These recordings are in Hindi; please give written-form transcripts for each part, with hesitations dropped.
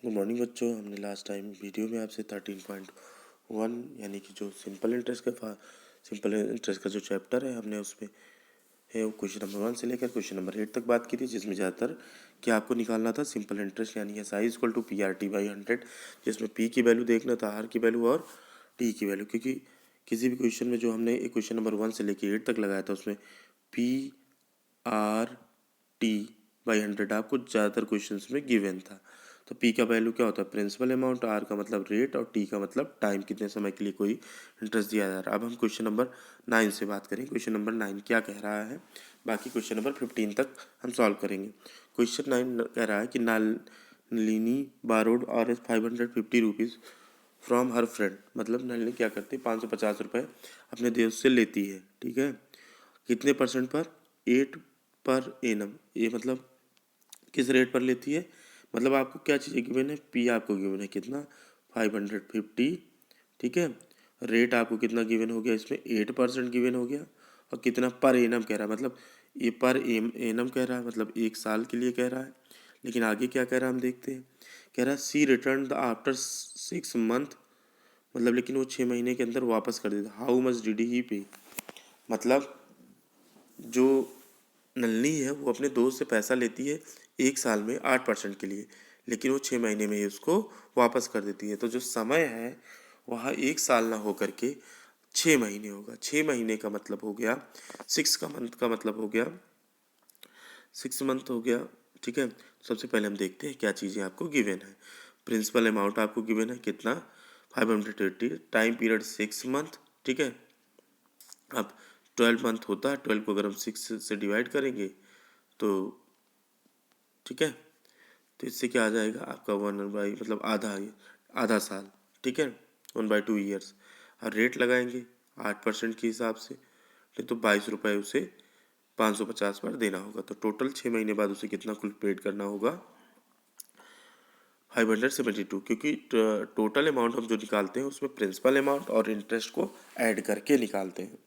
गुड मॉर्निंग बच्चों। हमने लास्ट टाइम वीडियो में आपसे 13.1 यानी कि जो सिंपल इंटरेस्ट का जो चैप्टर है हमने उसमें है वो क्वेश्चन नंबर 1 से लेकर क्वेश्चन नंबर 8 तक बात की थी, जिसमें ज़्यादातर कि आपको निकालना था सिंपल इंटरेस्ट यानी S I equal to PRT/100, जिसमें पी की वैल्यू देखना था, आर की वैल्यू और टी की वैल्यू, क्योंकि किसी भी क्वेश्चन में जो हमने क्वेश्चन नंबर 1 से लेकर 8 तक लगाया था उसमें PRT/100 आपको ज़्यादातर क्वेश्चन में गिवन था। तो पी का वैल्यू क्या होता है? प्रिंसिपल अमाउंट, आर का मतलब रेट और टी का मतलब टाइम, कितने समय के लिए कोई इंटरेस्ट दिया जा रहा है। अब हम क्वेश्चन नंबर 9 से बात करें। क्वेश्चन नंबर 9 क्या कह रहा है, बाकी क्वेश्चन नंबर 15 तक हम सॉल्व करेंगे। क्वेश्चन 9 कह रहा है कि Nalini borrowed ₹550 from her friend, मतलब नलिनी क्या करती है, 550 अपने दोस्त से लेती है, ठीक है। कितने परसेंट पर? 8 पर एनम। ये मतलब किस रेट पर लेती है, मतलब आपको क्या चीज़ें गिवन है, पी आपको गिवन है कितना, 550, ठीक है। रेट आपको कितना गिवन हो गया, इसमें 8% गिवन हो गया, और कितना पर एनम कह रहा है, मतलब ये पर एनम कह रहा है, मतलब 1 साल के लिए कह रहा है। लेकिन आगे क्या कह रहा है हम देखते हैं। कह रहा है सी रिटर्न आफ्टर 6 मंथ, मतलब लेकिन वो 6 महीने के अंदर वापस कर देता। हाउ मच डिड ही पे, मतलब जो नलनी है वो अपने दोस्त से पैसा लेती है 1 साल में 8% के लिए, लेकिन वो 6 महीने में ही उसको वापस कर देती है। तो जो समय है वह 1 साल ना हो करके 6 महीने होगा। 6 महीने का मतलब हो गया 6 मंथ का मतलब हो गया 6 मंथ हो गया, ठीक है। सबसे पहले हम देखते हैं क्या चीज़ें आपको गिवन है। प्रिंसिपल अमाउंट आपको गिवन है कितना, 580, टाइम पीरियड 6 मंथ, ठीक है। अब 12 मंथ होता है, 12 को अगर हम 6 से डिवाइड करेंगे तो ठीक है, तो इससे क्या आ जाएगा आपका 1/, मतलब आधा साल, ठीक है, 1/2 ईयर्स। और रेट लगाएंगे 8% के हिसाब से, नहीं तो ₹22 उसे 550 पर देना होगा। तो टोटल 6 महीने बाद उसे कितना कुल पेड करना होगा, 572, क्योंकि टोटल अमाउंट हम जो निकालते हैं उसमें प्रिंसिपल अमाउंट और इंटरेस्ट को ऐड करके निकालते हैं।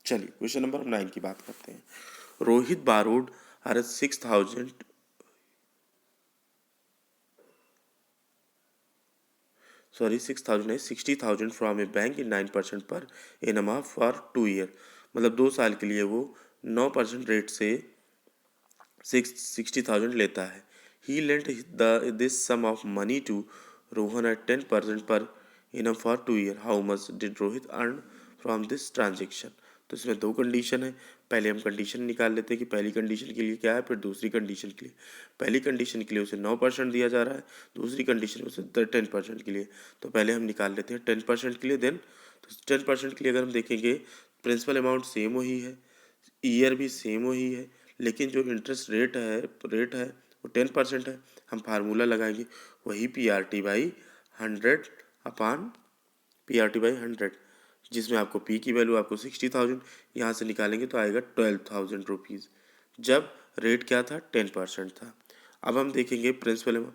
चलिए क्वेश्चन नंबर 9 की बात करते हैं। Rohit borrowed R 60,000 from a bank in 9% per annum for 2 year, मतलब 2 साल के लिए वो 9% रेट से 60,000 लेता है। He lent this sum of money to Rohan at 10% per annum for 2 year. How much did Rohit earn from this transaction. तो इसमें दो कंडीशन है। पहले हम कंडीशन निकाल लेते हैं कि पहली कंडीशन के लिए क्या है, फिर दूसरी कंडीशन के लिए। पहली कंडीशन के लिए उसे 9% दिया जा रहा है, दूसरी कंडीशन में उसे 10% के लिए। तो पहले हम निकाल लेते हैं 10% के लिए। देन तो 10% के लिए अगर हम देखेंगे, प्रिंसिपल अमाउंट सेम वही है, ईयर भी सेम वही है, लेकिन जो इंटरेस्ट रेट है वो 10% है। हम फार्मूला लगाएंगे वही PRT/100 अपान PRT/100, जिसमें आपको पी की वैल्यू आपको 60,000 यहाँ से निकालेंगे तो आएगा 12,000 रुपीज़, जब रेट क्या था, 10% था। अब हम देखेंगे principal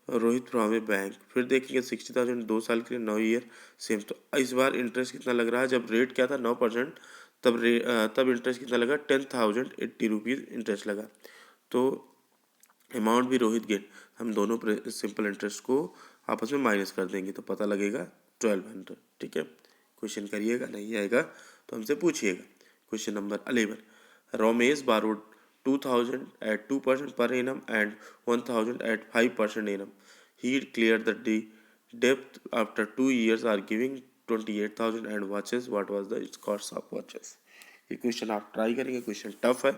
Rohit from a bank, फिर देखेंगे 60,000 2 साल के लिए 9 ईयर सेम। तो इस बार इंटरेस्ट कितना लग रहा है, जब रेट क्या था 9%, तब इंटरेस्ट कितना लगा, 10,080 रुपीज़ इंटरेस्ट लगा। तो अमाउंट भी रोहित गेन, हम दोनों सिंपल इंटरेस्ट को आपस में माइनस कर देंगे तो पता लगेगा 1200, ठीक है। क्वेश्चन करिएगा, नहीं आएगा तो हमसे पूछिएगा। Question number 11, Romesh borrowed 2,000 at 2% per annum and 1,000 at 5% annum. He cleared the debt after 2 years are giving 28,000 and watches. What was the cost of watches? ये क्वेश्चन आप ट्राई करेंगे, क्वेश्चन टफ है।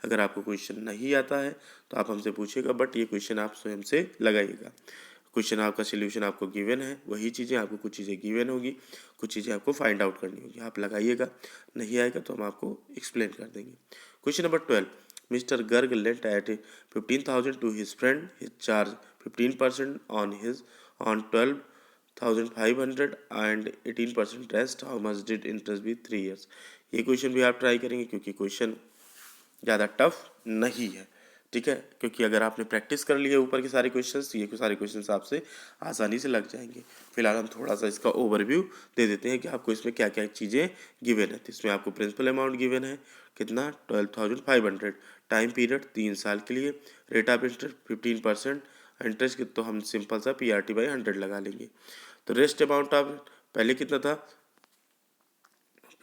अगर आपको क्वेश्चन नहीं आता है तो आप हमसे पूछिएगा, बट ये क्वेश्चन आप स्वयं से लगाइएगा। क्वेश्चन आपका सोल्यूशन आपको गिवन है, वही चीज़ें आपको, कुछ चीज़ें गिवन होगी, कुछ चीज़ें आपको फाइंड आउट करनी होगी। आप लगाइएगा, नहीं आएगा तो हम आपको एक्सप्लेन कर देंगे। Question number 12, mister Garg lent at 15,000 to his friend, his charge 15% on 12,500 and 18% rest. How much did interest be 3 years. ये क्वेश्चन भी आप ट्राई करेंगे, क्योंकि क्वेश्चन ज़्यादा टफ नहीं है, ठीक है। क्योंकि अगर आपने प्रैक्टिस कर ली है ऊपर के सारे क्वेश्चंस, ये सारे क्वेश्चंस आपसे आसानी से लग जाएंगे। फिलहाल हम थोड़ा सा इसका ओवरव्यू दे देते हैं कि आपको इसमें क्या क्या चीज़ें गिवन है। तो इसमें आपको प्रिंसिपल अमाउंट गिवन है कितना, 12,500, टाइम पीरियड 3 साल के लिए, रेट ऑफ इंटरेस्ट 15%, इंटरेस्ट तो हम सिंपल सा PRT/100 लगा लेंगे। तो रेस्ट अमाउंट आप पहले कितना था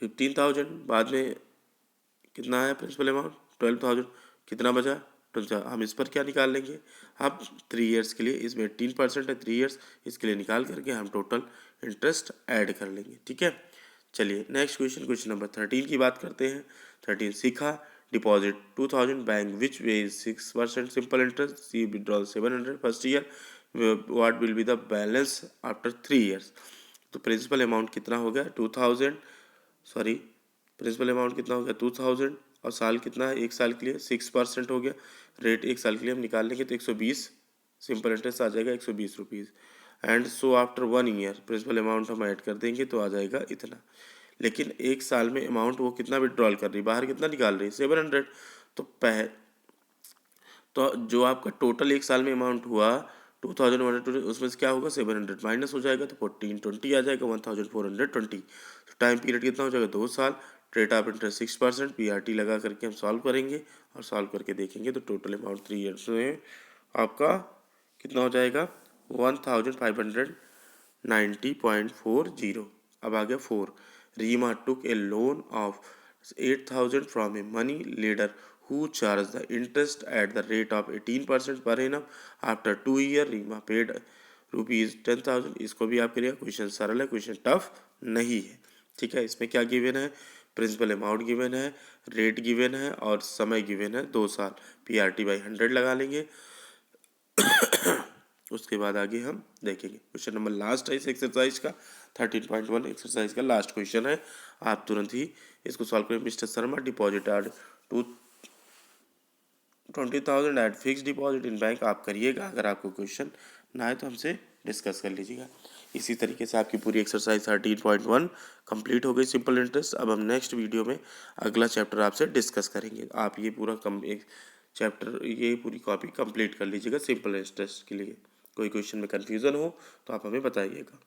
15,000, बाद में कितना आया प्रिंसिपल अमाउंट 12,000, कितना बचा 12,000। हम इस पर क्या निकाल लेंगे, अब 3 ईयर्स के लिए इसमें 18% है, 3 ईयर्स इसके लिए निकाल करके हम टोटल इंटरेस्ट ऐड कर लेंगे। ठीक है, चलिए नेक्स्ट क्वेश्चन नंबर 13 की बात करते हैं। 13 Shikha deposit 2,000 bank which way 6% simple interest, she withdrawal 700 first year, what will be the balance after 3 years. तो प्रिंसिपल अमाउंट कितना हो गया 2000, सॉरी प्रिंसिपल अमाउंट कितना हो गया 2000 और साल कितना है, एक साल के लिए 6% हो गया। रेट एक साल के लिए हम निकाल लेंगे तो 120 सिंपल इंटरेस्ट आ जाएगा 120 rupees. And so after 1 year principal amount हम ऐड कर देंगे तो आ जाएगा इतना। लेकिन एक साल में अमाउंट वो कितना विड्रॉल कर रही, बाहर कितना निकाल रही 700। तो जो आपका टोटल एक साल में अमाउंट हुआ 2120, उसमें से क्या होगा 700 माइनस हो जाएगा तो 1420 आ जाएगा 1420। तो टाइम पीरियड कितना हो जाएगा 2 साल। रेट ऑफ इंटरेस्ट 6%, PRT लगा करके हम सॉल्व करेंगे और सॉल्व करके देखेंगे तो टोटल अमाउंट 3 ईयर्स में आपका कितना हो जाएगा 1590.40। अब आ गया 4, Reema took a loan of 8,000 from a money lender who charged the interest at the rate of 18% per annum. After 2 years, Reema paid ₹10,000। इसको भी आप करिएगा, क्वेश्चन सरल है, क्वेश्चन टफ नहीं है। ठीक है, इसमें क्या गिवन है, प्रिंसिपल अमाउंट गिवन है, रेट गिवन है और समय गिवन है 2 साल। PRT/100 लगा लेंगे उसके बाद आगे हम देखेंगे। क्वेश्चन नंबर लास्ट है इस एक्सरसाइज का, 13.1 एक्सरसाइज का लास्ट क्वेश्चन है। आप तुरंत ही इसको सॉल्व करें। Mister Sharma deposit R 20,000 at fix deposit in bank. आप करिएगा, अगर आपको क्वेश्चन ना आए तो हमसे डिस्कस कर लीजिएगा। इसी तरीके से आपकी पूरी एक्सरसाइज 13.1 कंप्लीट हो गई सिंपल इंटरेस्ट। अब हम नेक्स्ट वीडियो में अगला चैप्टर आपसे डिस्कस करेंगे। आप ये पूरा एक चैप्टर ये पूरी कॉपी कंप्लीट कर लीजिएगा सिंपल इंटरेस्ट के लिए। कोई क्वेश्चन में कन्फ्यूज़न हो तो आप हमें बताइएगा।